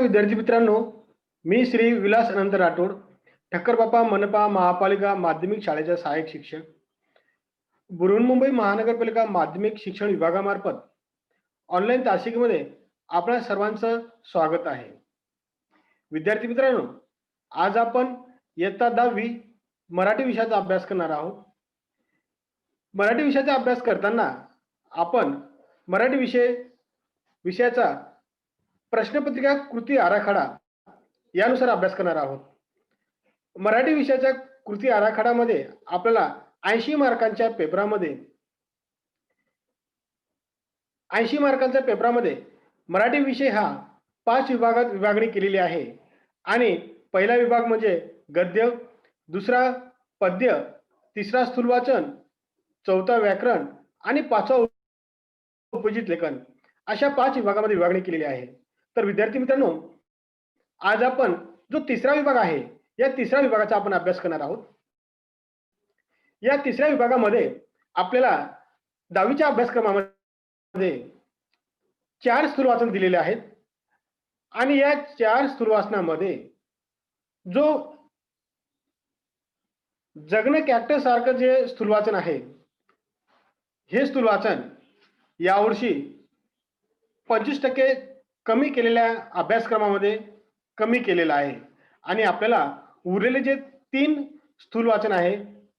विद्यार्थी मित्रांनो, मी श्री विलास अनंत राठोड, ठक्करबापा मनपा महापालिका माध्यमिक शाळेचा सहाय्यक शिक्षक, बृहन्मुंबई महानगरपालिका माध्यमिक शिक्षण विभागामार्फत ऑनलाईन तासिकेमध्ये आपल्या सर्वांचं स्वागत आहे. विद्यार्थी मित्रांनो, आज आपण इयत्ता 10वी मराठी विषयाचा अभ्यास करणार आहोत. मराठी विषयाचा अभ्यास करताना आपण मराठी विषयाचा प्रश्नपत्रिका कृती आराखडा यानुसार अभ्यास करणार आहोत. मराठी विषयाच्या कृती आराखड्यामध्ये आपल्याला 80 मार्कांच्या पेपरामध्ये 80 मार्कांच्या पेपरामध्ये मराठी विषय हा 5 विभागात विभागणी केलेली आहे. आणि पहिला विभाग म्हणजे गद्य, दुसरा पद्य, तिसरा स्थूलवाचन, चौथा व्याकरण आणि पाचवा उपयोजित लेखन, अशा 5 विभागामध्ये विभागणी केलेली आहे. तर विद्यार्थी मित्रांनो, आज आपण जो तिसरा विभाग आहे, या तिसऱ्या विभागाचा आपण अभ्यास करणार आहोत. या तिसऱ्या विभागामध्ये आपल्याला 10वीच्या अभ्यासक्रमामध्ये 4 स्थूलवाचन दिलेले आहेत. आणि या 4 स्थूलवाचनामध्ये जो जगणं कॅक्टस सारखं जे स्थूलवाचन आहे, हे स्थूलवाचन यावर्षी 25% कमी केलेल्या अभ्यासक्रमामध्ये कमी केलेलं आहे. आणि आपल्याला उरलेले जे 3 स्थूलवाचन आहे,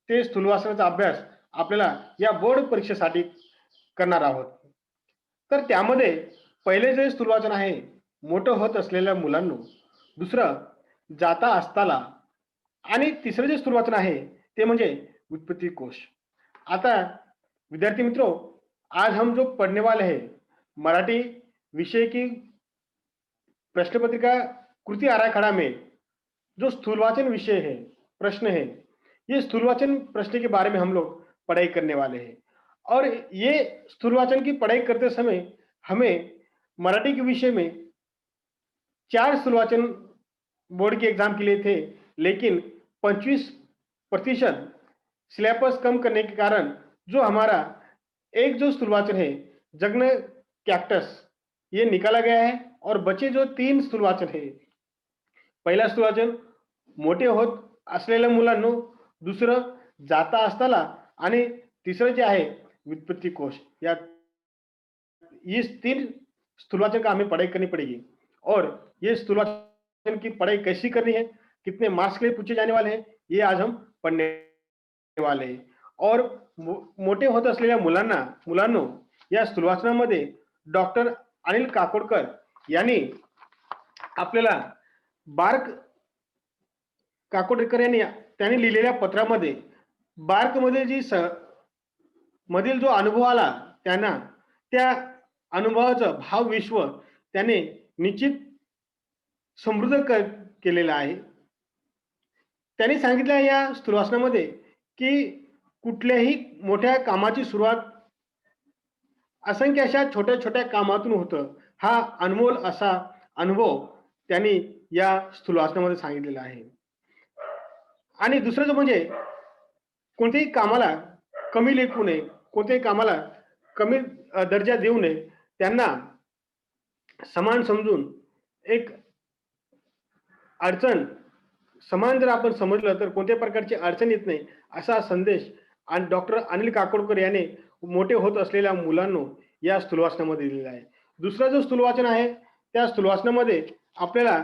ते स्थूलवाचनाचा अभ्यास आपल्याला या बोर्ड परीक्षेसाठी करणार आहोत. तर त्यामध्ये पहिले जे स्थूलवाचन आहे, मोठं होत असलेल्या मुलांनो, दुसरं जाता असताला, आणि तिसरं जे स्थूलवाचन आहे ते म्हणजे व्युत्पत्ति कोश. आता विद्यार्थी मित्रों, आज हम जो पढ़ने वाले हैं मराठी विषय की प्रश्नपत्रिका कृति आराखड़ा में जो स्थूलवाचन विषय है, प्रश्न है, ये स्थूलवाचन प्रश्न के बारे में हम लोग पढ़ाई करने वाले हैं. और ये स्थूलवाचन की पढ़ाई करते समय हमें मराठी के विषय में 4 स्थूलवाचन बोर्ड के एग्जाम के लिए थे, लेकिन 25% सिलेबस कम करने के कारण जो हमारा एक जो स्थूलवाचन है जगन कैक्टस, ये निकाला गया है. और बचे जो 3 स्थूलवाचन है, पहिला स्थूलवाचन मोठे होत असलेल्या मुलांनो, दुसरं जाता असताला, आणि तिसरं जे आहे व्युत्पत्ति कोश. या इस 3 स्थूलवाचन का हमें पढ़ाई करनी पड़ेगी. और ये स्थूलवाचन की पढ़ाई कैसी करनी है, कितने मार्क्स के लिए पूछे जाने वाले हैं, ये आज हम पढ़ने वाले हैं. और मोठे होत असलेल्या मुलांनो, या स्थूलवाचनामध्ये डॉक्टर अनिल काकोडकर यांनी आपल्याला बार्क काकोडकर यांनी त्यांनी लिहिलेल्या पत्रामध्ये बार्क मधील जो अनुभव आला त्यांना, त्या अनुभवाचं भावविश्व त्याने निश्चित समृद्ध केलेलं आहे. त्यांनी सांगितलं या स्थूलवाचनामध्ये की कुठल्याही मोठ्या कामाची सुरुवात असंख्य अशा छोट्या छोट्या कामातून होतं. हा अनमोल असा अनुभव त्यांनी या स्थूलवाचनामध्ये सांगितलेला आहे. आणि दुसरं जो म्हणजे कोणत्याही कामाला कमी लेखू नये, कोणत्याही कामाला कमी दर्जा देऊ नये, त्यांना समान समजून एक अडचण समान जर आपण समजलं तर कोणत्याही प्रकारची अडचण येत नाही, असा संदेश आणि डॉक्टर अनिल काकोडकर याने मोठे होत असलेल्या मुलांनो या स्थूलवाचनामध्ये दिलेला आहे. दुसरं जो स्थूलवाचन आहे, त्या स्थूलवाचनामध्ये आपल्याला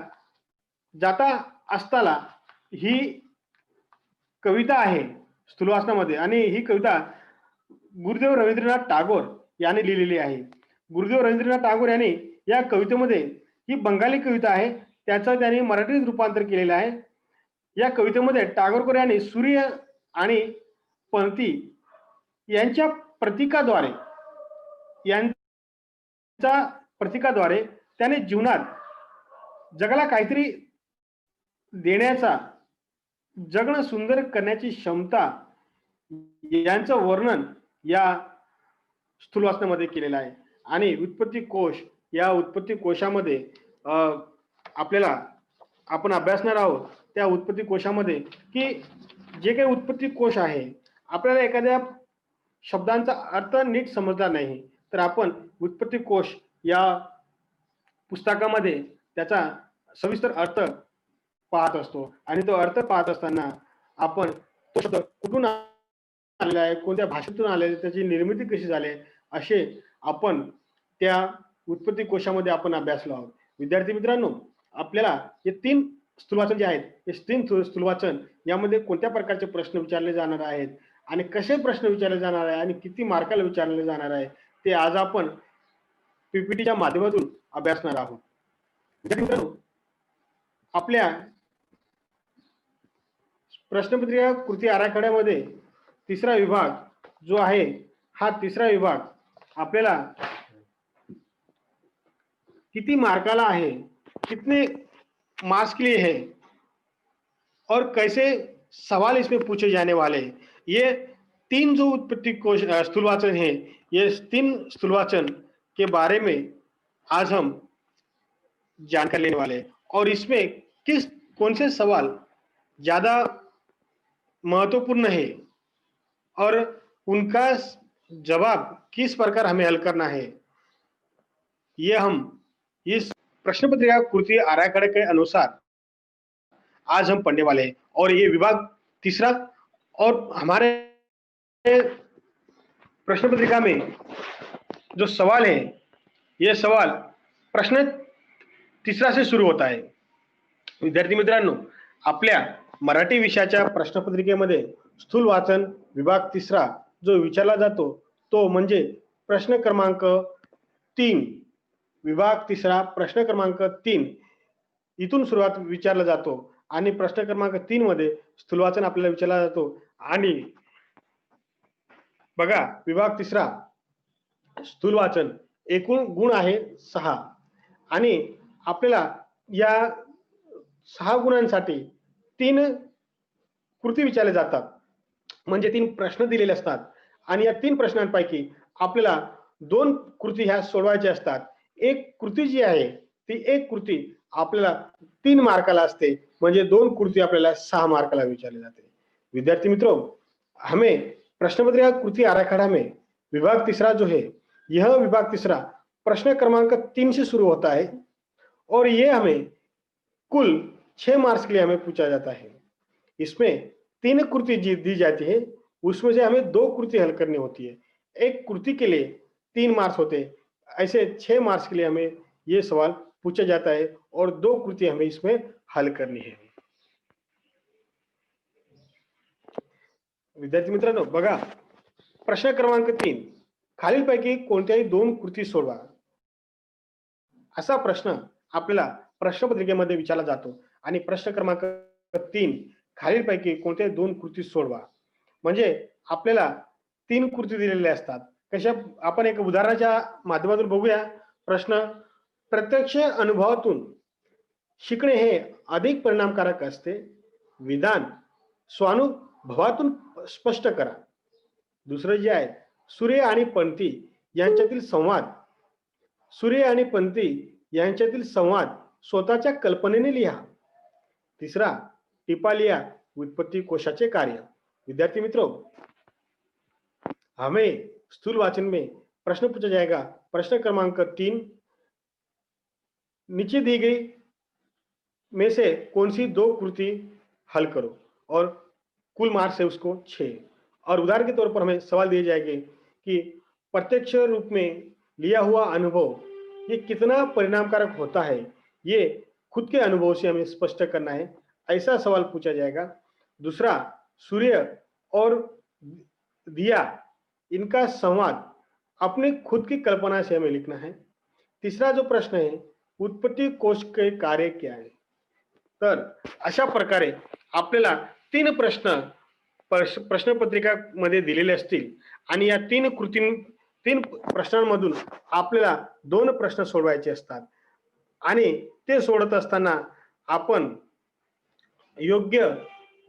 जाता असताला ही कविता आहे स्थूलवाचनामध्ये, आणि ही कविता गुरुदेव रवींद्रनाथ टागोर यांनी लिहिलेली आहे. गुरुदेव रवींद्रनाथ टागोर यांनी या कवितेमध्ये, ही बंगाली कविता आहे, त्याचं त्यांनी मराठीत रूपांतर केलेलं आहे. या कवितेमध्ये टागोरकर यांनी सूर्य आणि पंक्ती यांच्या प्रतीकाद्वारे त्याने जीवनात जगाला काहीतरी देण्याचा, जगणं सुंदर करण्याची क्षमता यांचं वर्णन या स्थूलवाचनामध्ये केलेलं आहे. आणि व्युत्पत्ति कोश, या व्युत्पत्ति कोशामध्ये आपल्याला आपण अभ्यासणार आहोत. त्या व्युत्पत्ति कोशामध्ये की जे काही व्युत्पत्ति कोश आहे, आपल्याला एखाद्या शब्दांचा अर्थ नीट समजला नाही तर आपण व्युत्पत्ति कोश या पुस्तकामध्ये त्याचा सविस्तर अर्थ पाहत असतो आणि तो अर्थ पाहत असताना आपण तो शब्द कुठून आलेला आहे, कोणत्या भाषेतून आलेला, त्याची निर्मिती कशी झाली, असे आपण त्या उत्पत्ती कोशामध्ये आपण अभ्यासलो आहोत. विद्यार्थी मित्रांनो, आपल्याला हे 3 स्थूलवाचन जे आहेत, हे 3 स्थूलवाचन यामध्ये कोणत्या प्रकारचे प्रश्न विचारले जाणार आहेत आणि कसे प्रश्न विचारले जाणार आहे आणि किती मार्काला विचारले जाणार आहे, ते आज आपण पीपीटीच्या माध्यमातून अभ्यासणार आहोत. विद्यार्थी मित्रांनो, आपल्या प्रश्नपत्रिका कृती आराखड्यामध्ये तिसरा विभाग जो आहे, हा तिसरा विभाग आपल्याला किती मार्काला है, कितने मार्क्स के लिए है और कैसे सवाल इसमें पूछे जाने वाले हैं, ये 3 जो उत्पत्ति कोश स्थूलवाचन है, ये 3 स्थूलवाचन के बारे में आज हम जानकारी लेने वाले हैं और इसमें कौन से सवाल ज्यादा महत्वपूर्ण है और उनका जवाब किस प्रकार हमें हल करना है, ये हम इस प्रश्नपत्रिका कृति आराखड़े के अनुसार आज हम पढ़ने वाले हैं और ये विभाग तीसरा और हमारे प्रश्नपत्रिका में जो सवाल है, ये सवाल प्रश्न तिसरा से सुरू होता है. विद्यार्थी मित्रांनो, आपल्या मराठी विषयाच्या प्रश्नपत्रिकेमध्ये स्थूल वाचन विभाग तिसरा जो विचारला जातो तो म्हणजे प्रश्न क्रमांक 3, विभाग तिसरा प्रश्न क्रमांक 3 इथून सुरुवात विचारला जातो आणि प्रश्न क्रमांक 3 मध्ये स्थूलवाचन आपल्याला विचारला जातो. आणि बघा, विभाग तिसरा स्थूलवाचन एकूण गुण आहे 6 आणि आपल्याला या 6 गुणांसाठी 3 कृती विचारले जातात, म्हणजे 3 प्रश्न दिलेले असतात आणि या 3 प्रश्नांपैकी आपल्याला 2 कृती ह्या सोडवायच्या असतात. एक कृती जी आहे ती एक कृती आपल्याला 3 मार्काला असते, म्हणजे 2 कृती आपल्याला 6 मार्काला विचारली जाते. विद्यार्थी मित्रों, हमें प्रश्नपत्रिका कृति आराखड़ा में विभाग तीसरा जो है, यह विभाग तीसरा प्रश्न क्रमांक 3 से शुरू होता है और ये हमें कुल 6 मार्क्स के लिए हमें पूछा जाता है. इसमें 3 कृति दी जाती है, उसमें से हमें 2 कृति हल करनी होती है. एक कृति के लिए 3 मार्क्स होते हैं, ऐसे 6 मार्क्स के लिए हमें ये सवाल पूछा जाता है और 2 कृति हमें इसमें हल करनी है. विद्यार्थी मित्रांनो, बघा, प्रश्न क्रमांक 3, खालीलपैकी कोणत्याही 2 कृती सोडवा, असा प्रश्न आपल्याला प्रश्नपत्रिकेमध्ये विचारला जातो. आणि प्रश्न क्रमांक 3, खालीलपैकी कोणत्याही 2 कृती सोडवा, म्हणजे आपल्याला 3 कृती दिलेल्या असतात. कशा, आपण एक उदाहरणाच्या माध्यमातून बघूया. प्रश्न, प्रत्यक्ष अनुभवातून शिकणे हे अधिक परिणामकारक असते, विधान स्वानुभवातून स्पष्ट करा. दुसरं जे आहे, सूर्य आणि पणती यांच्यातील संवाद, सूर्य आणि पणती यांच्यातील संवाद स्वतःच्या कल्पनेने लिहा. तिसरा, टिपा लिहा उत्पत्ति कोशाचे कार्य. विद्यार्थी मित्रों, हमें स्थूल वाचन में प्रश्न पूछा जाएगा. प्रश्न क्रमांक 3, नीचे दी गई में से कौन सी 2 कृति हल करो और कुल मार्क्स है उसको 6. और उदाहरण के तौर पर हमें सवाल दिए जाएंगे कि प्रत्यक्ष रूप में लिया हुआ अनुभव ये कितना परिणामकारक होता है, ये खुद के अनुभव से हमें स्पष्ट करना है, ऐसा सवाल पूछा जाएगा. दूसरा, सूर्य और दिया इनका संवाद अपने खुद की कल्पना से हमें लिखना है. तीसरा जो प्रश्न है, उत्पत्ति कोश के कार्य क्या है. तर अशा प्रकारे आपल्याला 3 प्रश्न प्रश्नपत्रिका मध्ये दिलेले असतील आणि या 3 प्रश्नांमधून आपल्याला 2 प्रश्न सोडवायचे असतात आणि ते सोडत असताना आपण योग्य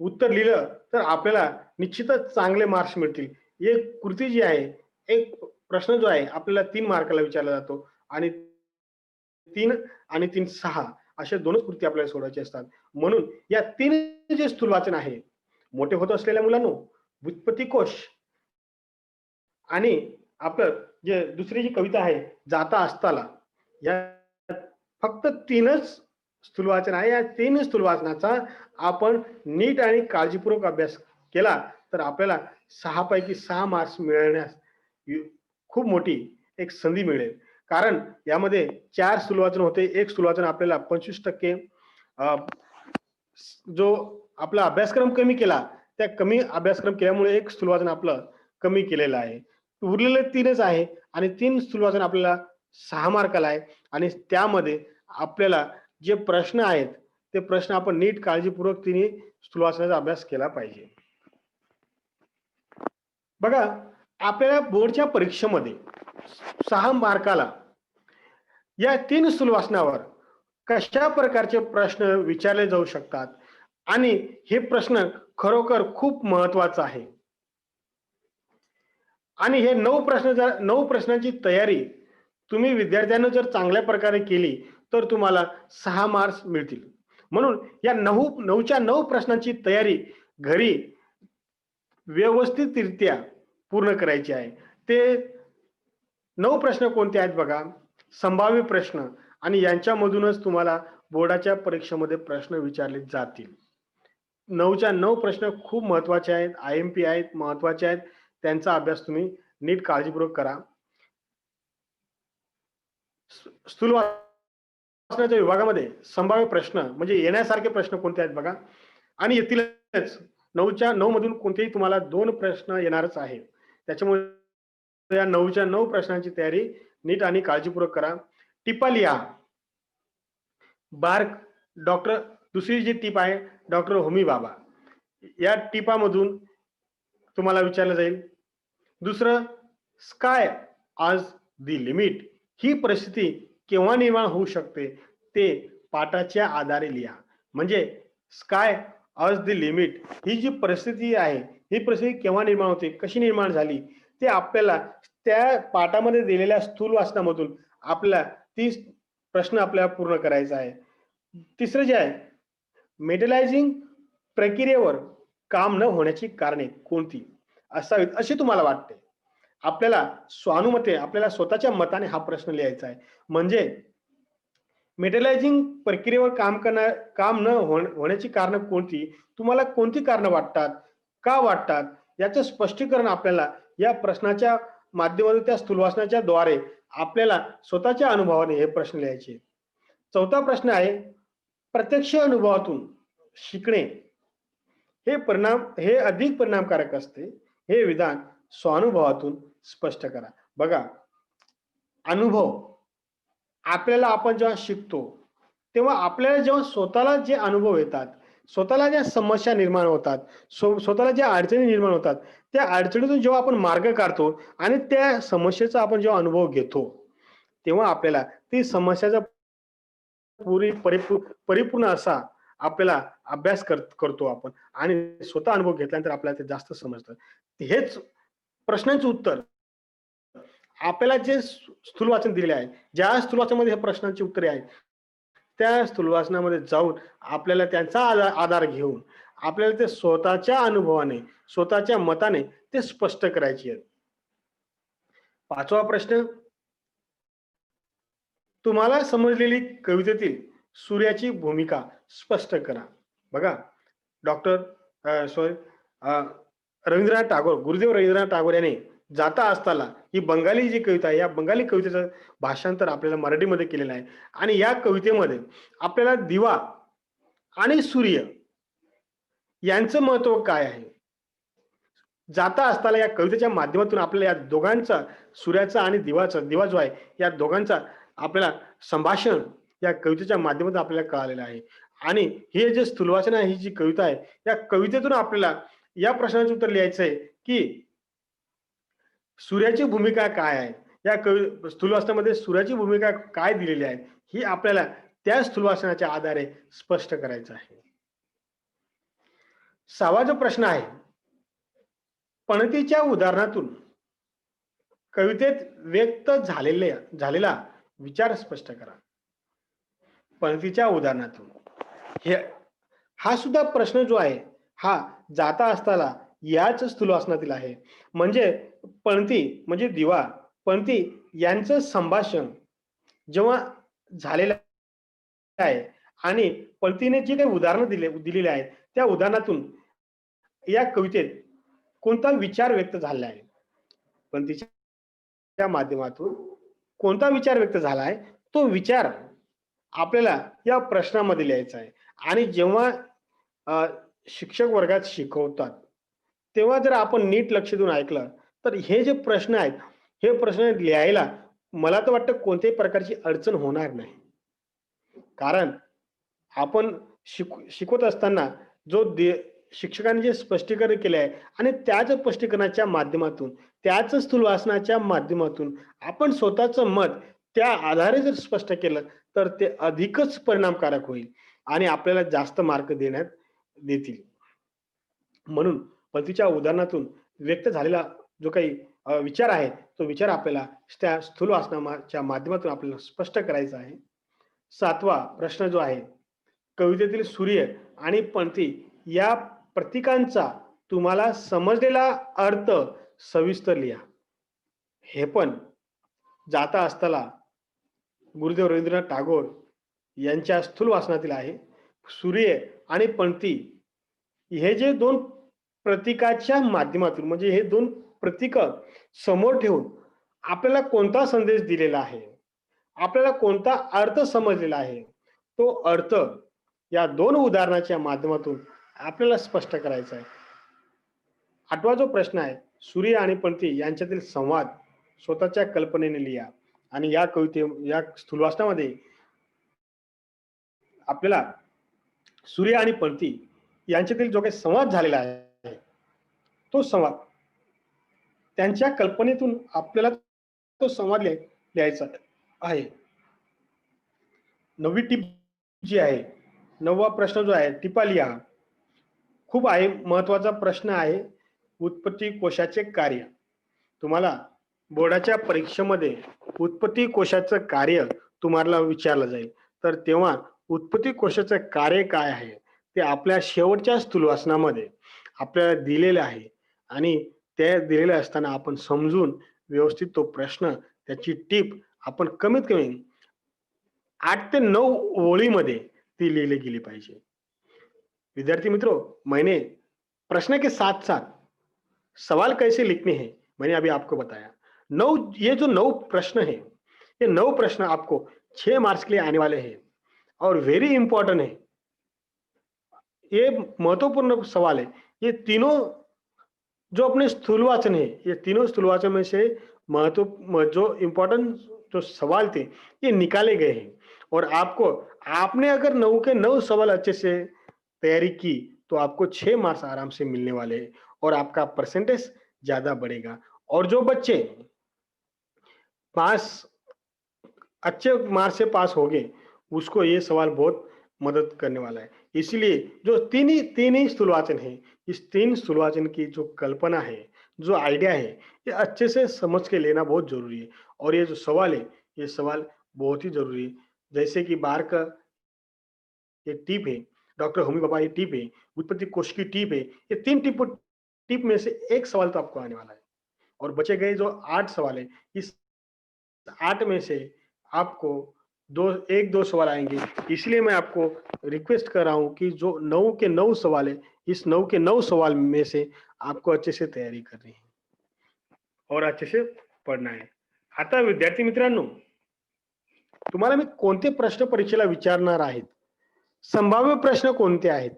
उत्तर लिहिलं तर आपल्याला निश्चितच चांगले मार्क्स मिळतील. एक कृती जी आहे, एक प्रश्न जो आहे आपल्याला 3 मार्काला विचारला जातो आणि 3 आणि 3 6 अशा 2च कृती आपल्याला सोडवायचे असतात. म्हणून या 3 जे स्थूल वाचन आहे, मोठे होत असलेल्या मुलांनो, व्युत्पत्ती कोश आणि आपलं जे दुसरी जी कविता आहे, जाता असताला, या फक्त 3च स्थूल वाचन आहे. या 3 स्थूल वाचनाचा आपण नीट आणि काळजीपूर्वक अभ्यास केला तर आपल्याला 6 पैकी 6 मार्क्स मिळवण्यास खूप मोठी एक संधी मिळेल. कारण यामध्ये 4 स्थूल वाचन होते. 1 स्थूल वाचन आपल्याला 25% जो आपला अभ्यासक्रम कमी केला, त्या कमी अभ्यासक्रम केल्यामुळे 1 स्थूल वाचन आपलं कमी केलेलं आहे. उरलेले 3च आहे आणि 3 स्थूल वाचन आपल्याला 6 मार्काला आहे आणि त्यामध्ये आपल्याला जे प्रश्न आहेत ते प्रश्न आपण नीट काळजीपूर्वक तिन्ही स्थूल वाचनाचा अभ्यास केला पाहिजे. बघा, आपल्याला बोर्डच्या परीक्षेमध्ये 6 मार्काला या 3 स्थूल वाचनावर कशा प्रकारचे प्रश्न विचारले जाऊ शकतात आणि हे प्रश्न खरोखर खूप महत्वाचा आहे. आणि हे 9 प्रश्नांची तयारी तुम्ही विद्यार्थ्यांनी जर चांगल्या प्रकारे केली तर तुम्हाला 6 मार्क्स मिळतील. म्हणून या 9च्या 9 प्रश्नांची तयारी घरी व्यवस्थितरित्या पूर्ण करायची आहे. ते 9 प्रश्न कोणते आहेत बघा, संभाव्य प्रश्न आणि यांच्यामधूनच तुम्हाला बोर्डाच्या परीक्षेमध्ये प्रश्न विचारले जातील. 9च्या 9 प्रश्न खूप महत्वाचे आहेत, IMP आहेत, महत्वाचे आहेत. त्यांचा अभ्यास तुम्ही नीट काळजीपूर्वक करा. स्थूल वाचनाच्या विभागामध्ये संभाव्य प्रश्न म्हणजे येण्यासारखे प्रश्न कोणते आहेत बघा आणि येतीलच. 9च्या 9 मधून कोणतेही तुम्हाला 2 प्रश्न येणारच आहेत. त्याच्यामुळे या 9च्या 9 प्रश्नांची तयारी नीट आणि काळजीपूर्वक करा. टिपा लिहा. बार्क डॉक्टर दुसरी जी टिप आहे डॉक्टर होमी बाबा, या टिपामधून तुम्हाला विचारलं जाईल. दुसरं, स्काय आज दी लिमिट, ही परिस्थिती केव्हा निर्माण होऊ शकते ते पाठाच्या आधारे लिहा. म्हणजे स्काय आज दी लिमिट ही जी परिस्थिती आहे, ही परिस्थिती केव्हा निर्माण होते, कशी निर्माण झाली, ते आपल्याला त्या पाठामध्ये दिलेल्या स्थूल वाचनामधून आपल्याला 30 प्रश्न आपल्याला पूर्ण करायचा आहे. तिसरं जे आहे, मेटलायझिंग प्रक्रियेवर काम न होण्याची कारणे कोणती असावीत असे तुम्हाला वाटते. आपल्याला स्वानुमते आपल्याला स्वतःच्या मताने हा प्रश्न लिहायचा आहे. म्हणजे मेटलायझिंग प्रक्रियेवर काम न होण्याची कारण कोणती, तुम्हाला कोणती कारण वाटतात, का वाटतात, याचं स्पष्टीकरण आपल्याला या प्रश्नाच्या माध्यमातून त्या स्थूल वाचनाच्या द्वारे आपल्याला स्वतःच्या अनुभवाने हे प्रश्न लिहायचे. चौथा प्रश्न आहे, प्रत्यक्ष अनुभवातून शिकणे हे अधिक परिणामकारक असते. हे विधान स्वानुभवातून स्पष्ट करा. बघा, अनुभव आपल्याला आपण जेव्हा शिकतो तेव्हा आपल्याला जेव्हा स्वतःला जे अनुभव येतात, स्वतःला ज्या समस्या निर्माण होतात, स्वतःला ज्या अडचणी निर्माण होतात, त्या अडचणीतून जेव्हा आपण मार्ग काढतो आणि त्या समस्येचा आपण जेव्हा अनुभव घेतो तेव्हा आपल्याला ती समस्याचा परिपूर्ण असा आपल्याला अभ्यास करतो आपण आणि स्वतः अनुभव घेतल्यानंतर आपल्याला ते जास्त समजतं. हेच प्रश्नांचं उत्तर आपल्याला जे स्थूल वाचन दिलेले आहे, ज्या स्थूल वाचनामध्ये हे प्रश्नांची उत्तरे आहेत, त्या स्थूल वाचनामध्ये जाऊन आपल्याला त्यांचा आधार घेऊन आपल्याला ते स्वतःच्या अनुभवाने, स्वतःच्या मताने ते स्पष्ट करायचे आहेत. 5वा प्रश्न, तुम्हाला समजलेली कवितेतील सूर्याची भूमिका स्पष्ट करा. बघा, रवींद्रनाथ टागोर, गुरुदेव रवींद्रनाथ टागोर यांनी जाता असताना ही बंगाली जी कविता आहे, या बंगाली कवितेचं भाषांतर आपल्याला मराठीमध्ये केलेलं आहे आणि या कवितेमध्ये आपल्याला दिवा आणि सूर्य यांचं महत्व काय आहे, जाता असताना या कवितेच्या माध्यमातून आपल्याला या दोघांचा, सूर्याचा आणि दिवा जो आहे, या दोघांचा आपल्याला संभाषण या कवितेच्या माध्यमातून आपल्याला कळालेलं आहे. आणि हे जे स्थूल वाचन आहे, ही जी कविता आहे, या कवितेतून आपल्याला या प्रश्नाचं उत्तर लिहायचं आहे की सूर्याची भूमिका काय आहे, या स्थूल वाचनामध्ये सूर्याची भूमिका काय दिलेली आहे, ही आपल्याला त्या स्थूल वाचनाच्या आधारे स्पष्ट करायचं आहे. 6वा जो प्रश्न आहे, पणतीच्या उदाहरणातून कवितेत व्यक्त झालेला विचार स्पष्ट करा. पणतीच्या उदाहरणातून हा सुद्धा प्रश्न जो आहे, हा जाता असताना याच स्थूल वाचनातील आहे. म्हणजे पणती म्हणजे दिवा, पणती यांचं संभाषण जेव्हा झालेलं आहे आणि पलतीने जे काही उदाहरणं दिलेली आहेत त्या उदाहरणातून या कवितेत कोणता विचार व्यक्त झाला आहे, पलतीच्या माध्यमातून कोणता विचार व्यक्त झाला आहे, तो विचार आपल्याला या प्रश्नामध्ये लिहायचा आहे. आणि जेव्हा अ, शिक्षक वर्गात शिकवतात, तेव्हा जर आपण नीट लक्ष देऊन ऐकलं, तर हे जे प्रश्न आहेत, हे प्रश्न लिहायला मला तर वाटतं कोणत्याही प्रकारची अडचण होणार नाही. कारण आपण शिकवत असताना जो शिक्षकांनी जे स्पष्टीकरण केले आहे आणि त्याच स्पष्टीकरणाच्या माध्यमातून, त्याच स्थूल वाचनाच्या माध्यमातून आपण स्वतःचं मत त्या आधारे जर स्पष्ट केलं, तर ते अधिकच परिणामकारक होईल आणि आपल्याला जास्त मार्क देतील. म्हणून पतीच्या उदाहरणातून व्यक्त झालेला जो काही विचार आहे, तो विचार आपल्याला त्या स्थूल वाचनाच्या माध्यमातून आपल्याला स्पष्ट करायचा आहे. 7वा प्रश्न जो आहे, कवितेतील सूर्य आणि पणती या प्रतीकांचा तुम्हाला समजलेला अर्थ सविस्तर लिहा. हे पण जाता असताना गुरुदेव रवींद्रनाथ टागोर यांच्या स्थूल वाचनातील आहे. सूर्य आणि पणती हे जे दोन प्रतीकाच्या माध्यमातून म्हणजे हे दोन प्रतीक समोर ठेवून आपल्याला कोणता संदेश दिलेला आहे, आपल्याला कोणता अर्थ समजलेला आहे, तो अर्थ या दोन उदाहरणाच्या माध्यमातून आपल्याला स्पष्ट करायचा आहे. 8वा जो प्रश्न आहे, सूर्य आणि पणती यांच्यातील संवाद स्वतःच्या कल्पनेने लिहा. आणि या स्थूलवाचनामध्ये आपल्याला सूर्य आणि पणती यांच्यातील जो काही संवाद झालेला आहे, तो संवाद त्यांच्या कल्पनेतून आपल्याला तो संवाद लिहायचा आहे. 9वी टीप जी आहे, 9वा प्रश्न जो आहे, टिपा लिहा. खूप आहे, महत्वाचा प्रश्न आहे. उत्पत्ती कोशाचे कार्य. तुम्हाला बोर्डाच्या परीक्षेमध्ये उत्पत्ती कोशाचं कार्य तुम्हाला विचारलं जाईल. तर तेव्हा उत्पत्ती कोशाचं कार्य काय आहे, ते आपल्या शेवटच्या स्थूलवाचनामध्ये आपल्याला दिलेलं आहे. आणि ते दिलेलं असताना आपण समजून व्यवस्थित तो प्रश्न, त्याची टीप आपण कमीत कमी 8 ते 9 ओळीमध्ये ती लिहिली गेली पाहिजे. विद्यार्थी मित्रों, मैंने प्रश्न के साथ-साथ सवाल कैसे लिखने हैं, मैंने अभी आपको बताया। 9 ये जो 9 प्रश्न हैं, ये 9 प्रश्न आपको 6 मार्क्स के लिए आने वाले हैं और वेरी इंपॉर्टेंट है। ये महत्वपूर्ण सवाल है। ये तीनों जो अपने स्थूलवाचन है, ये तीनों स्थूलवाचन में से जो इंपॉर्टेंट जो सवाल थे, ये निकाले गए हैं और आपने अगर 9 के 9 सवाल अच्छे से तैयारी की, तो आपको 6 मार्क्स आराम से मिलने वाले हैं और आपका परसेंटेज ज्यादा बढ़ेगा। और जो बच्चे पास अच्छे मार्क्स से पास हो गए, उसको ये सवाल बहुत मदद करने वाला है। इसलिए जो तीन ही स्थूलवाचन है, इस 3 स्थूलवाचन की जो कल्पना है, जो आइडिया है, ये अच्छे से समझ के लेना बहुत जरूरी है। और ये जो सवाल है, ये सवाल बहुत ही जरूरी है। जैसे कि बाहर का ये टिप है, डॉक्टर होमी बाबा ये टिप है, उत्पत्ति कोश की टिप है, ये 3 टिप में से एक सवाल तो आपको आने वाला है। और बचे गए जो 8 सवाल है, इस 8 में से आपको 1-2 सवाल आएंगे। इसलिए मैं आपको रिक्वेस्ट कर रहा हूं कि जो 9 के 9 सवाल है, इस 9 के 9 सवाल में से आपको अच्छे से तयारी करनी है और अच्छे से पढ़ना है। आता विद्यार्थी मित्रांनो, तुम्हाला मी कोणते प्रश्न परीक्षेला विचारणार आहेत, संभाव्य प्रश्न कोणते आहेत,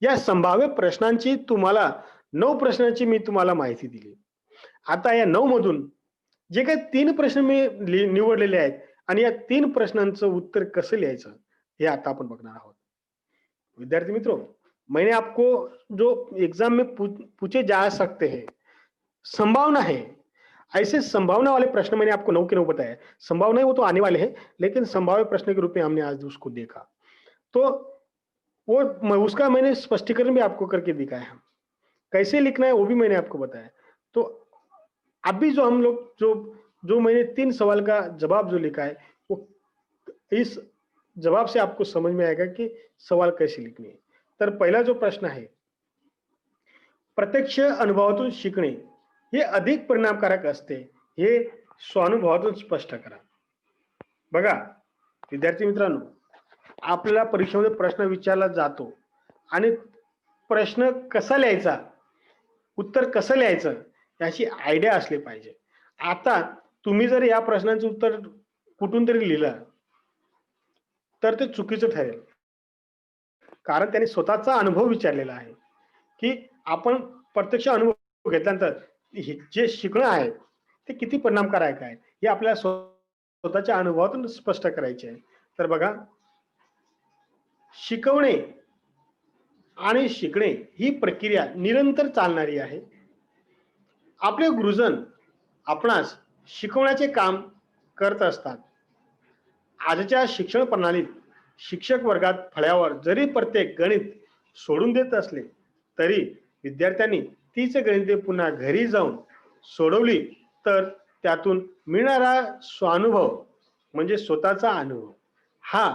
या संभाव्य प्रश्नांची तुम्हाला 9 प्रश्नांची मी तुम्हाला माहिती दिली. आता या 9 मधून जे काही 3 प्रश्न मी निवडलेले आहेत आणि या 3 प्रश्नांचं उत्तर कसं लिहायचं, हे आता आपण बघणार आहोत. विद्यार्थी मित्रों, मैंने आपको जो एग्जाम में पूछे जा सकते हैं, संभावना है, ऐसे संभावना वाले प्रश्न मैंने आपको 9 के 9 बताया। संभावना है वो तो आने वाले हैं, लेकिन संभाव्य प्रश्न के रूप में हमने आज उसको देखा। तो उसका मैंने स्पष्टीकरण भी आपको करके दिखाया, कैसे लिखना है वो भी मैंने आपको बताया। तो अभी जो हम लोग जो मैंने 3 सवाल का जवाब जो लिखा है, वो इस जवाब से आपको समझ में आएगा कि सवाल कैसे लिखने हैं. तर पहिला जो प्रश्न आहे, प्रत्यक्ष अनुभवातून शिकणे हे अधिक परिणामकारक असते, हे स्वानुभवातून स्पष्ट करा. बघा विद्यार्थी मित्रांनो, आपल्याला परीक्षेमध्ये प्रश्न विचारला जातो आणि प्रश्न कसा लिहायचा, उत्तर कसं लिहायचं याची आयडिया असली पाहिजे. आता तुम्ही जर या प्रश्नाचं उत्तर कुठून तरी लिहिलं तर ते चुकीचं ठरेल. कारण त्याने स्वतःचा अनुभव विचारलेला आहे, की आपण प्रत्यक्ष अनुभव घेतल्यानंतर जे शिकणं आहे ते किती परिणामकारक आहे हे आपल्याला स्वतःच्या अनुभवातून स्पष्ट करायचे आहे. तर बघा, शिकवणे आणि शिकणे ही प्रक्रिया निरंतर चालणारी आहे. आपले गुरुजन आपणास शिकवण्याचे काम करत असतात. आजच्या शिक्षण प्रणालीत शिक्षक वर्गात फळ्यावर जरी प्रत्येक गणित सोडून देत असले तरी विद्यार्थ्यांनी तीच गणिते पुन्हा घरी जाऊन सोडवली तर त्यातून मिळणारा स्वानुभव म्हणजे स्वतःचा अनुभव हा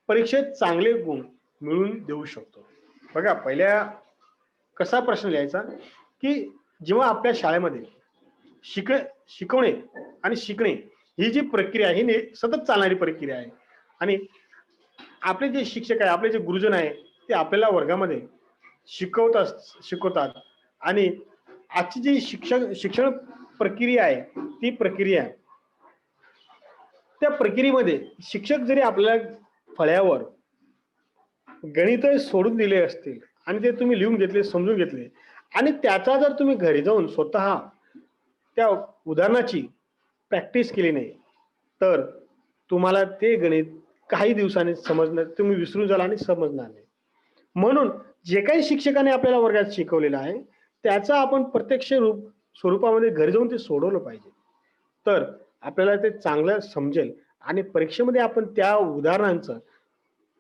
परीक्षेत चांगले गुण मिळवून देऊ शकतो. बघा, पहिल्या कसा प्रश्न लिहायचा, की जेव्हा आपल्या शाळेमध्ये शिकवणे आणि शिकणे ही जी प्रक्रिया आहे ही सतत चालणारी प्रक्रिया आहे आणि आपले जे शिक्षक आहे, आपले जे गुरुजन आहे ते आपल्याला वर्गामध्ये शिकवतात आणि आजची जी शिक्षण प्रक्रिया आहे ती प्रक्रिया त्या प्रक्रियेमध्ये शिक्षक जरी आपल्याला फळ्यावर गणित सोडून दिले असतील आणि ते तुम्ही लिहून घेतले, समजून घेतले आणि त्याचा जर तुम्ही घरी जाऊन स्वतः त्या उदाहरणाची प्रॅक्टिस केली नाही तर तुम्हाला ते गणित काही दिवसांनी समजणार, तुम्ही विसरून जाल आणि समजणार नाही. म्हणून जे काही शिक्षकाने आपल्याला वर्गात शिकवलेलं आहे त्याचा आपण प्रत्यक्ष स्वरूपामध्ये घरी जाऊन ते सोडवलं पाहिजे. तर आपल्याला ते चांगलं समजेल आणि परीक्षेमध्ये आपण त्या उदाहरणांचं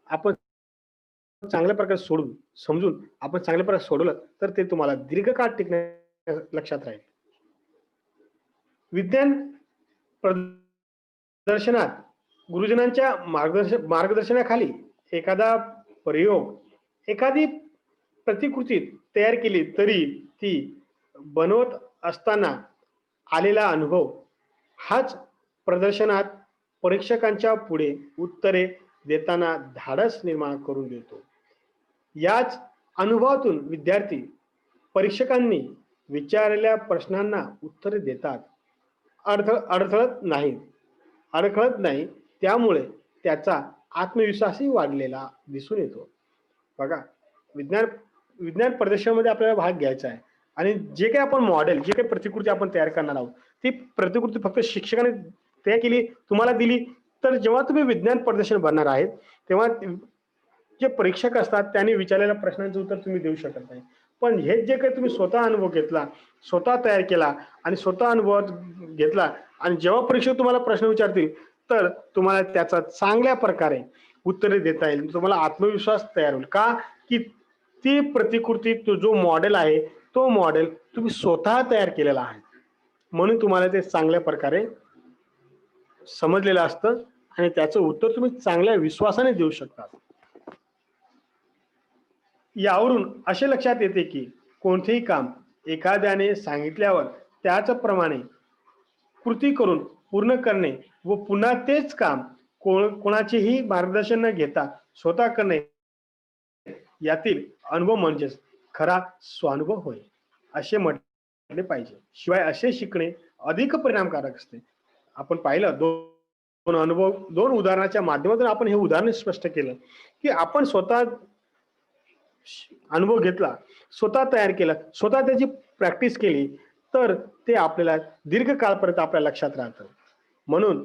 आपण चांगल्या प्रकारे समजून आपण चांगल्या प्रकारे सोडवलं तर ते तुम्हाला दीर्घकाळ टिकण्या लक्षात राहील. विज्ञान प्रदर्शनात गुरुजनांच्या मार्गदर्शनाखाली एखादा प्रयोग, एखादी प्रतिकृती तयार केली तरी ती बनवत असताना आलेला अनुभव हाच प्रदर्शनात परीक्षकांच्या पुढे उत्तरे देताना धाडस निर्माण करून देतो. याच अनुभवातून विद्यार्थी परीक्षकांनी विचारलेल्या प्रश्नांना उत्तरे देतात, अडखळत नाही. त्यामुळे त्याचा आत्मविश्वासही वाढलेला दिसून येतो. बघा, विज्ञान विज्ञान प्रदर्शनामध्ये आपल्याला भाग घ्यायचा आहे आणि जे काही आपण मॉडेल, जे काही प्रतिकृती आपण तयार करणार आहोत ती प्रतिकृती फक्त शिक्षकाने तयार केली, तुम्हाला दिली, तर जेव्हा तुम्ही विज्ञान प्रदर्शन भरणार आहेत तेव्हा जे परीक्षक असतात त्यांनी विचारलेल्या प्रश्नांचं उत्तर तुम्ही देऊ शकत नाही. पण हे जे काही तुम्ही स्वतः अनुभव घेतला, स्वतः तयार केला आणि स्वतः अनुभव घेतला आणि जेव्हा परीक्षक तुम्हाला प्रश्न विचारतील तर तुम्हाला त्याचा चांगल्या प्रकारे उत्तरे देता येईल. तुम्हाला आत्मविश्वास तयार होईल. का? की ती प्रतिकृती, तो जो मॉडेल आहे तो मॉडेल तुम्ही स्वतः तयार केलेला आहे म्हणून तुम्हाला ते चांगल्या प्रकारे समजलेलं असतं आणि त्याचं उत्तर तुम्ही चांगल्या विश्वासाने देऊ शकता. यावरून असे लक्षात येते की कोणतेही काम एखाद्याने सांगितल्यावर त्याचप्रमाणे कृती करून पूर्ण करणे व पुन्हा तेच काम कोणाचेही मार्गदर्शन न घेता स्वतः करणे यातील अनुभव म्हणजेच खरा स्वानुभव होय असे म्हटले पाहिजे. शिवाय असे शिकणे अधिक परिणामकारक असते. आपण पाहिलं दोन उदाहरणाच्या माध्यमातून आपण हे उदाहरण स्पष्ट केलं की आपण स्वतः अनुभव घेतला, स्वतः तयार केला, स्वतः त्याची प्रॅक्टिस केली तर ते आपल्याला दीर्घकाळपर्यंत आपल्या लक्षात राहतं. म्हणून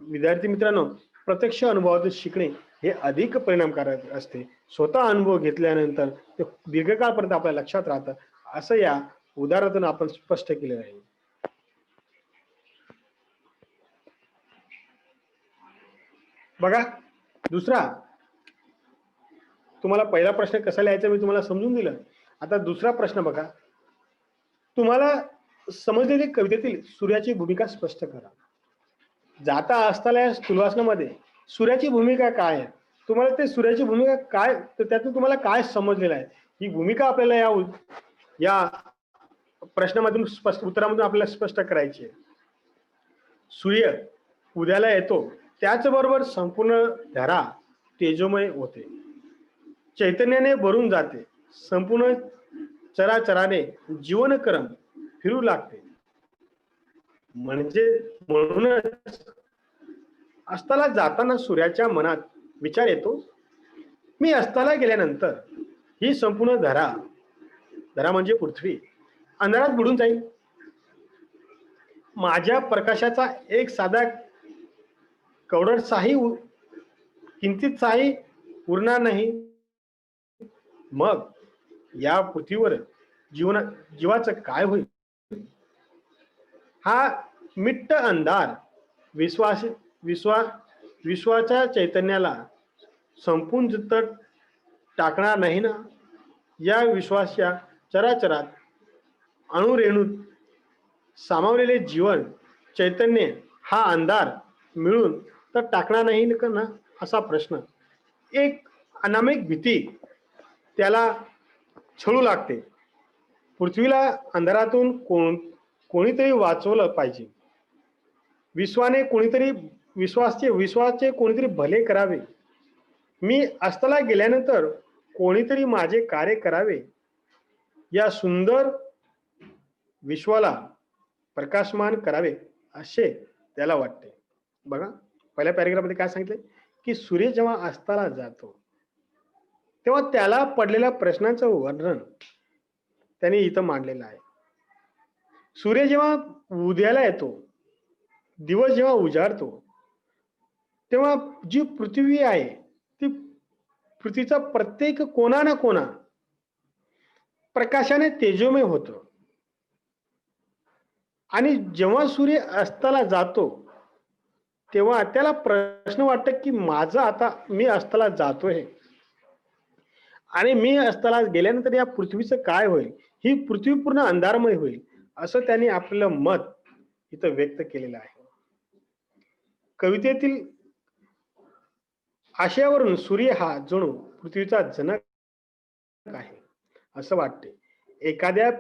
विद्यार्थी मित्रांनो, प्रत्यक्ष अनुभवातून शिकणे हे अधिक परिणामकारक असते. स्वतः अनुभव घेतल्यानंतर ते दीर्घकाळपर्यंत आपल्या लक्षात राहतं असं या उदाहरणातून आपण स्पष्ट केलेलं आहे. बघा, दुसरा, तुम्हाला पहिला प्रश्न कसा लिहायचा मी तुम्हाला समजून दिलं. आता दुसरा प्रश्न बघा, तुम्हाला समजलेली कवितेतील सूर्याची भूमिका स्पष्ट करा. जाता असताना या स्थूलवाचनामध्ये सूर्याची भूमिका काय आहे, तुम्हाला ते सूर्याची भूमिका काय, तर त्यातून तुम्हाला काय समजलेलं आहे ही भूमिका आपल्याला या प्रश्नामधून उत्तरामधून आपल्याला स्पष्ट करायची आहे. सूर्य उद्याला येतो, त्याचबरोबर संपूर्ण धरा तेजोमय होते, चैतन्याने भरून जाते, संपूर्ण चराचराने जीवनक्रम फिरू लागते. म्हणजे म्हणूनच अस्ताला जाताना सूर्याच्या मनात विचार येतो, मी अस्ताला गेल्यानंतर ही संपूर्ण धरा, धरा म्हणजे पृथ्वी, अंधारात बुडून जाईल. माझ्या प्रकाशाचा एक साधा कवडरचाही किंचितचाही उरणार नाही. मग या पृथ्वीवर जीवाचं काय होईल? हा मिट्ट अंधार विश्वास विश्वा विश्वाच्या चैतन्याला संपून तर टाकणार नाही ना. या विश्वाच्या चराचरात अणुरेणूत सामावलेले जीवन चैतन्य हा अंधार मिळून तर टाकणार नाही ना, असा प्रश्न, एक अनामिक भीती त्याला छळू लागते. पृथ्वीला अंधारातून कोणीतरी वाचवलं पाहिजे. विश्वाचे कोणीतरी भले करावे. मी अस्ताला गेल्यानंतर कोणीतरी माझे कार्य करावे. या सुंदर विश्वाला प्रकाशमान करावे असे त्याला वाटते. बघा, पहिल्या पॅरेग्राफमध्ये काय सांगितले की सूर्य जेव्हा अस्ताला जातो तेव्हा त्याला पडलेल्या प्रश्नांचं वर्णन त्यांनी इथं मांडलेलं आहे. सूर्य जेव्हा उदयाला येतो, दिवस जेव्हा उजाडतो, तेव्हा जी पृथ्वी आहे ती पृथ्वीचा प्रत्येक कोना ना कोना प्रकाशाने तेजोमय होतो. आणि जेव्हा सूर्य अस्ताला जातो तेव्हा त्याला प्रश्न वाटतं की माझं आता मी अस्ताला जातोय आणि मी अस्ताला गेल्यानंतर या पृथ्वीचं काय होईल, ही पृथ्वी पूर्ण अंधारमय होईल, असं त्यांनी आपलं मत इथं व्यक्त केलेलं आहे. कवितेतील आशयावरून सूर्य हा जणू पृथ्वीचा जनक आहे असं वाटते. एखाद्या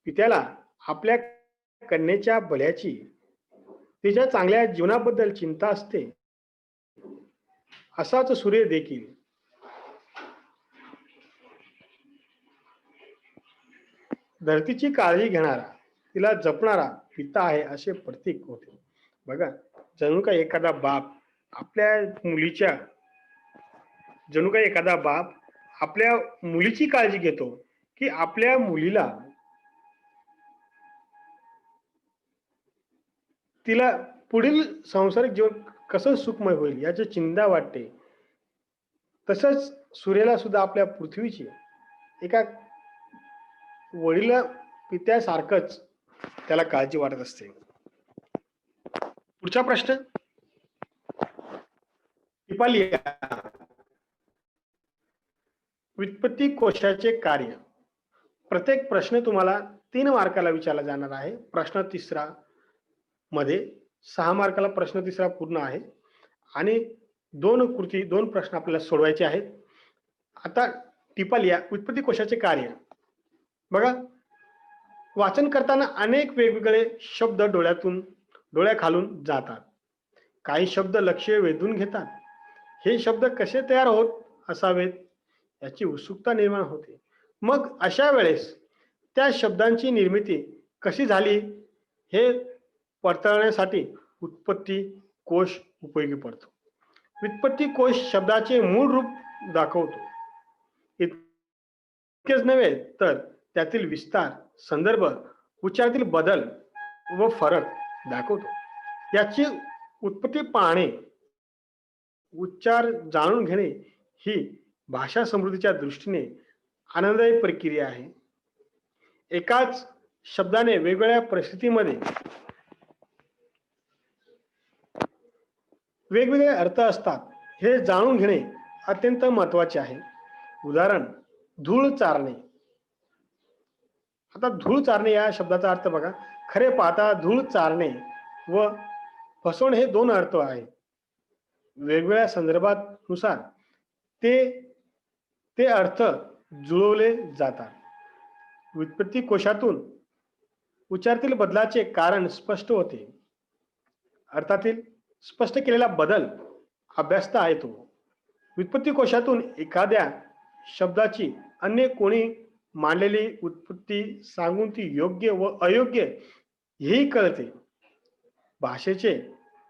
पित्याला आपल्या कन्येच्या भल्याची, तिच्या चांगल्या जीवनाबद्दल चिंता असते, असाच सूर्य देखील धरतीची काळजी घेणारा, तिला जपणारा पिता आहे असे प्रतीक होते. बघा, जणू काय एखादा बाप आपल्या मुलीची काळजी घेतो की आपल्या मुलीला, तिला पुढील सांसारिक जीवन कसं सुखमय होईल याची चिंता वाटते. तसंच सूर्याला सुद्धा आपल्या पृथ्वीची एका वडील पित्यासारखंच त्याला काळजी वाटत असते. पुढचा प्रश्न, व्युत्पत्ती कोशाचे कार्य. प्रत्येक प्रश्न तुम्हाला 3 मार्काला विचारला जाणार आहे. प्रश्न तिसरा मध्ये 6 मार्काला प्रश्न तिसरा पूर्ण आहे आणि 2 प्रश्न आपल्याला सोडवायचे आहेत. आता टिपा व्युत्पत्ती कोशाचे कार्य. बघा, वाचन करताना अनेक वेगवेगळे शब्द डोळ्याखालून जातात. काही शब्द लक्ष वेधून घेतात. हे शब्द कसे तयार होत असावेत याची उत्सुकता निर्माण होते. मग अशा वेळेस त्या शब्दांची निर्मिती कशी झाली हे पडताळण्यासाठी व्युत्पत्ती कोश उपयोगी पडतो. व्युत्पत्ती कोश शब्दाचे मूळ रूप दाखवतो. इतकेच नव्हे तर त्यातील विस्तार, संदर्भ, उच्चारातील बदल व फरक दाखवतो. याची उत्पत्ती पाहणे, उच्चार जाणून घेणे ही भाषा समृद्धीच्या दृष्टीने आनंददायी प्रक्रिया आहे. एकाच शब्दाने वेगवेगळ्या परिस्थितीमध्ये वेगवेगळे अर्थ असतात हे जाणून घेणे अत्यंत महत्त्वाचे आहे. उदाहरण, धूळ चारणे. आता धूळ चारणे या शब्दाचा अर्थ बघा. खरे पाहता धूळ चारणे व फसवणे हे 2 अर्थ आहेत. वेगवेगळ्या संदर्भानुसार ते अर्थ जुळवले जातात. व्युत्पत्ती कोशातून उच्चारातील बदलाचे कारण स्पष्ट होते. अर्थातील स्पष्ट केलेला बदल अभ्यासता येतो. व्युत्पत्ती कोशातून एखाद्या शब्दाची अन्य कोणी मांडलेली उत्पत्ती सांगून ती योग्य व अयोग्य हेही कळते. भाषेचे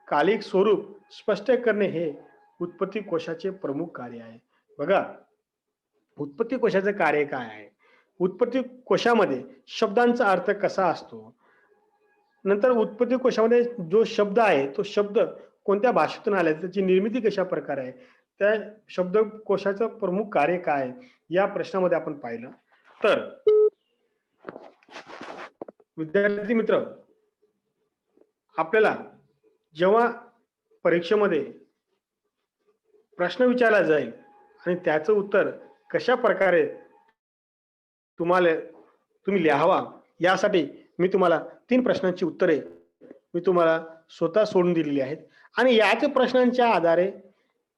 कालिक स्वरूप स्पष्ट करणे हे उत्पत्ती कोशाचे प्रमुख कार्य आहे. बघा, उत्पत्ती कोशाचं कार्य काय आहे? उत्पत्ती कोशामध्ये शब्दांचा अर्थ कसा असतो, नंतर उत्पत्ती कोशामध्ये जो शब्द आहे तो शब्द कोणत्या भाषेतून आलाय, त्याची निर्मिती कशा प्रकारे आहे, त्या शब्दकोशाचं प्रमुख कार्य काय आहे, या प्रश्नामध्ये आपण पाहिलं. तर विद्यार्थी मित्र, आपल्याला जेव्हा परीक्षेमध्ये प्रश्न विचारला जाईल आणि त्याचं उत्तर कशा प्रकारे तुम्ही लिहावा, यासाठी मी तुम्हाला 3 प्रश्नांची उत्तरे मी तुम्हाला स्वतः सोडून दिलेली आहेत आणि याच प्रश्नांच्या आधारे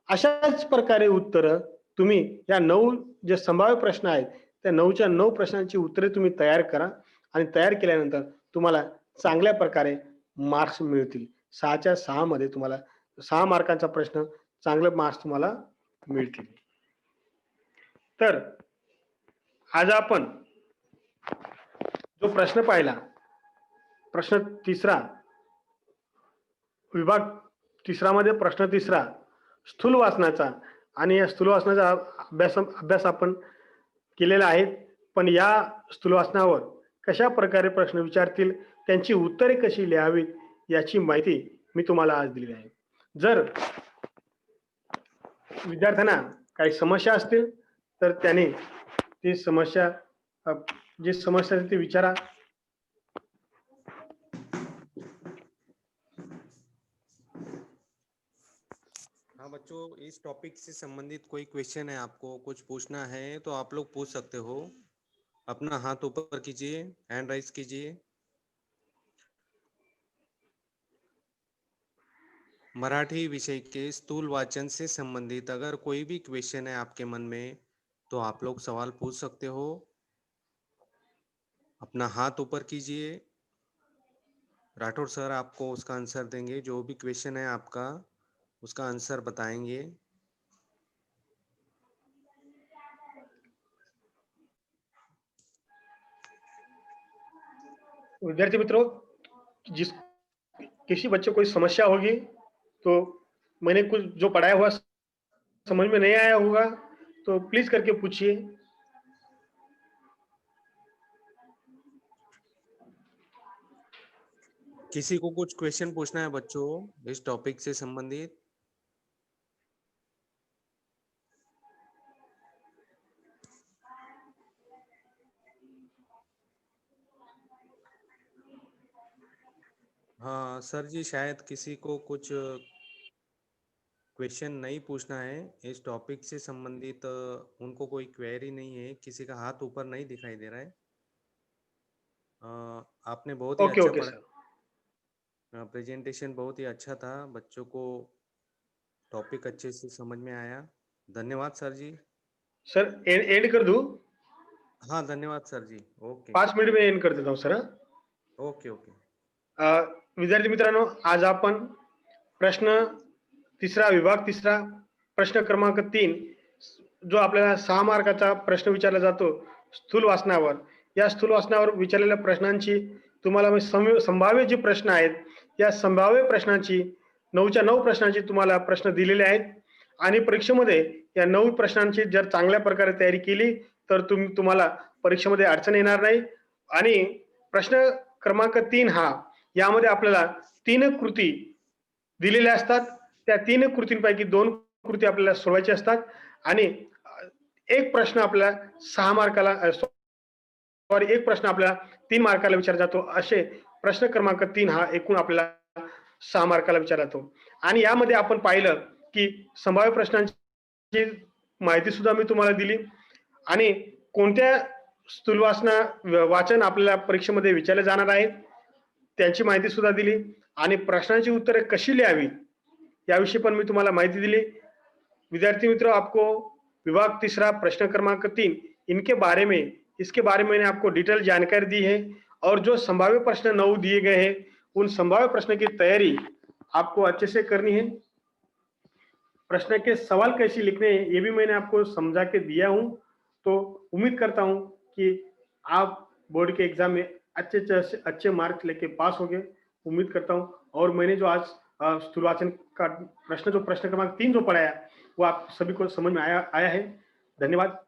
अशाच प्रकारे उत्तरं तुम्ही या 9 जे संभाव्य प्रश्न आहेत त्या 9च्या 9 प्रश्नांची उत्तरे तुम्ही तयार करा आणि तयार केल्यानंतर तुम्हाला चांगल्या प्रकारे मार्क्स मिळतील. 6च्या 6 मध्ये तुम्हाला 6 मार्कांचा प्रश्न चांगले मार्क्स तुम्हाला मिळतील. तर आज आपण जो प्रश्न पाहिला, प्रश्न तिसरा, विभाग तिसरा मध्ये प्रश्न तिसरा स्थूल वाचनाचा, आणि या स्थूल वाचनाचा अभ्यास आपण केलेला आहे. पण या स्थूल वाचनावर कशा प्रकारे प्रश्न विचारतील, त्यांची उत्तरे कशी लिहावीत, याची माहिती मी तुम्हाला आज दिली आहे. जर विद्यार्थ्यांना काही समस्या असतील तर त्याने ती समस्या जी समस्या ती विचारा. हाँ बच्चों, इस टॉपिक से संबंधित कोई क्वेश्चन है, आपको कुछ पूछना है तो आप लोग पूछ सकते हो. अपना हाथ ऊपर कीजिए, हैंड राइज कीजिए. मराठी विषय के स्थूल वाचन से संबंधित अगर कोई भी क्वेश्चन है आपके मन में तो आप लोग सवाल पूछ सकते हो. अपना हाथ ऊपर कीजिए. राठौर सर आपको उसका आंसर देंगे. जो भी क्वेश्चन है आपका उसका आंसर बताएंगे. विद्यार्थी मित्रों, किसी बच्चे को कोई समस्या होगी तो मैंने कुछ जो पढ़ाया हुआ समझ में नहीं आया होगा तो प्लीज करके पूछिए. किसी को कुछ क्वेश्चन पूछना है बच्चों इस टॉपिक से संबंधित? हाँ सर जी, शायद किसी को कुछ क्वेश्चन नहीं पूछना है इस टॉपिक से संबंधित. उनको कोई क्वेरी नहीं है. किसी का हाथ ऊपर नहीं दिखाई दे रहा है. आपने बहुत ही अच्छा ओके पढ़ा. सर. प्रेजेंटेशन बहुत ही अच्छा था. बच्चों को टॉपिक अच्छे से समझ में आया. धन्यवाद सर जी. सर एंड कर दूं? हाँ धन्यवाद सर जी. ओके 5 मिनिट में एंड कर देता हूं सर. Okay okay. विद्यार्थी मित्रांनो, आज आपण प्रश्न तिसरा, विभाग तिसरा, प्रश्न क्रमांक 3, जो आपल्याला 6 मार्काचा प्रश्न विचारला जातो स्थूल वाचनावर, या स्थूल वाचनावर विचारलेल्या प्रश्नांची तुम्हाला मी संभाव्य जे प्रश्न आहेत या संभाव्य प्रश्नांची 9च्या 9 प्रश्नांची तुम्हाला प्रश्न दिलेले आहेत आणि परीक्षेमध्ये या 9 प्रश्नांची जर चांगल्या प्रकारे तयारी केली तर तुम्हाला परीक्षेमध्ये अडचण येणार नाही. आणि प्रश्न क्रमांक 3 हा, यामध्ये आपल्याला 3 कृती दिलेल्या असतात. त्या 3 कृतींपैकी 2 कृती आपल्याला सोडवायची असतात आणि एक प्रश्न आपल्याला 6 मार्काला एक प्रश्न आपल्याला 3 मार्काला विचारला जातो. असे प्रश्न क्रमांक 3 हा एकूण आपल्याला 6 मार्काला विचारला जातो. आणि यामध्ये आपण पाहिलं की संभाव्य प्रश्नांची माहिती सुद्धा मी तुम्हाला दिली आणि कोणत्या स्थूल वाचन आपल्याला परीक्षेमध्ये विचारले जाणार आहे त्याची माहिती सुद्धा दिली आणि प्रश्नांची उत्तरे कशी लिहावी याविषयी पण मी तुम्हाला माहिती दिली. विद्यार्थी मित्रों, आपको विभाग तीसरा प्रश्न क्रमांक 3 इसके बारे में मैंने आपको डिटेल जानकारी दी है और जो संभाव्य प्रश्न 9 दिए गए हैं उन संभाव्य प्रश्न की तैयारी आपको अच्छे से करनी है. प्रश्न के सवाल कैसे लिखने हैं ये भी मैंने आपको समझा के दिया हूँ। तो उम्मीद करता हूँ कि आप बोर्ड के एग्जाम में अच्छे मार्क्स लेके पास होंगे, उम्मीद करता हूँ। और मैंने जो आज स्थूलवाचन का जो प्रश्न क्रमांक 3 जो पढ़ाया वो आप सभी को समझ में आया है। धन्यवाद।